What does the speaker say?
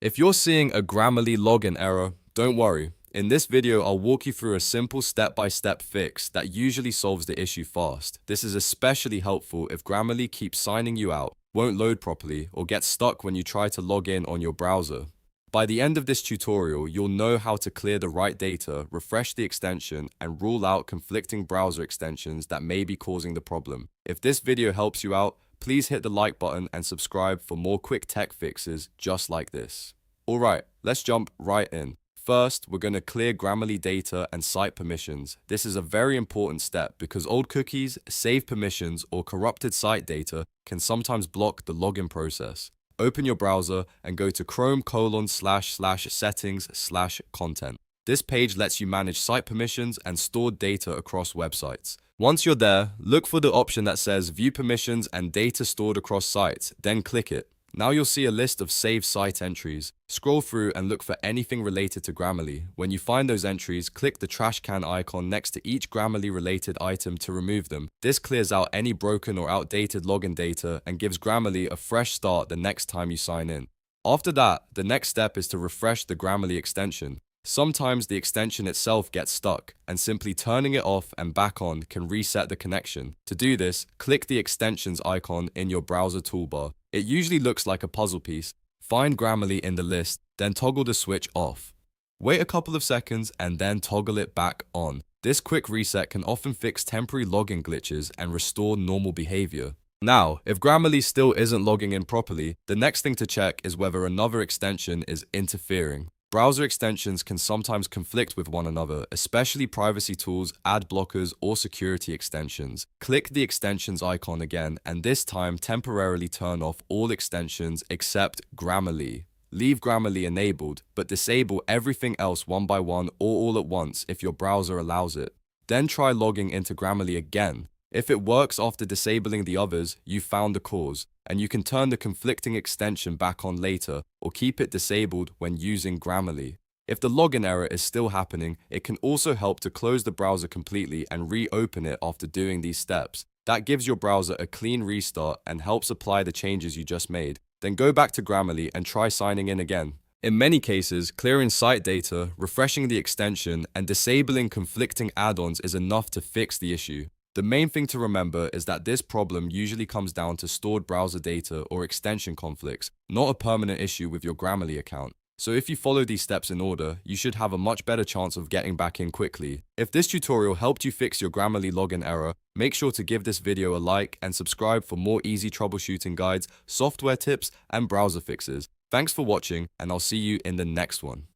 If you're seeing a Grammarly login error, don't worry. In this video, I'll walk you through a simple step-by-step fix that usually solves the issue fast. This is especially helpful if Grammarly keeps signing you out, won't load properly, or gets stuck when you try to log in on your browser. By the end of this tutorial, you'll know how to clear the right data, refresh the extension, and rule out conflicting browser extensions that may be causing the problem. If this video helps you out, please hit the like button and subscribe for more quick tech fixes just like this. Alright, let's jump right in. First, we're going to clear Grammarly data and site permissions. This is a very important step because old cookies, saved permissions, or corrupted site data can sometimes block the login process. Open your browser and go to chrome://settings/content. This page lets you manage site permissions and stored data across websites. Once you're there, look for the option that says View Permissions and Data Stored Across Sites, then click it. Now you'll see a list of saved site entries. Scroll through and look for anything related to Grammarly. When you find those entries, click the trash can icon next to each Grammarly-related item to remove them. This clears out any broken or outdated login data and gives Grammarly a fresh start the next time you sign in. After that, the next step is to refresh the Grammarly extension. Sometimes the extension itself gets stuck, and simply turning it off and back on can reset the connection. To do this, click the extensions icon in your browser toolbar. It usually looks like a puzzle piece. Find Grammarly in the list, then toggle the switch off. Wait a couple of seconds and then toggle it back on. This quick reset can often fix temporary login glitches and restore normal behavior. Now, if Grammarly still isn't logging in properly, the next thing to check is whether another extension is interfering. Browser extensions can sometimes conflict with one another, especially privacy tools, ad blockers, or security extensions. Click the extensions icon again, and this time temporarily turn off all extensions except Grammarly. Leave Grammarly enabled, but disable everything else one by one or all at once if your browser allows it. Then try logging into Grammarly again. If it works after disabling the others, you've found the cause, and you can turn the conflicting extension back on later or keep it disabled when using Grammarly. If the login error is still happening, it can also help to close the browser completely and reopen it after doing these steps. That gives your browser a clean restart and helps apply the changes you just made. Then go back to Grammarly and try signing in again. In many cases, clearing site data, refreshing the extension, and disabling conflicting add-ons is enough to fix the issue. The main thing to remember is that this problem usually comes down to stored browser data or extension conflicts, not a permanent issue with your Grammarly account. So if you follow these steps in order, you should have a much better chance of getting back in quickly. If this tutorial helped you fix your Grammarly login error, make sure to give this video a like and subscribe for more easy troubleshooting guides, software tips, and browser fixes. Thanks for watching, and I'll see you in the next one.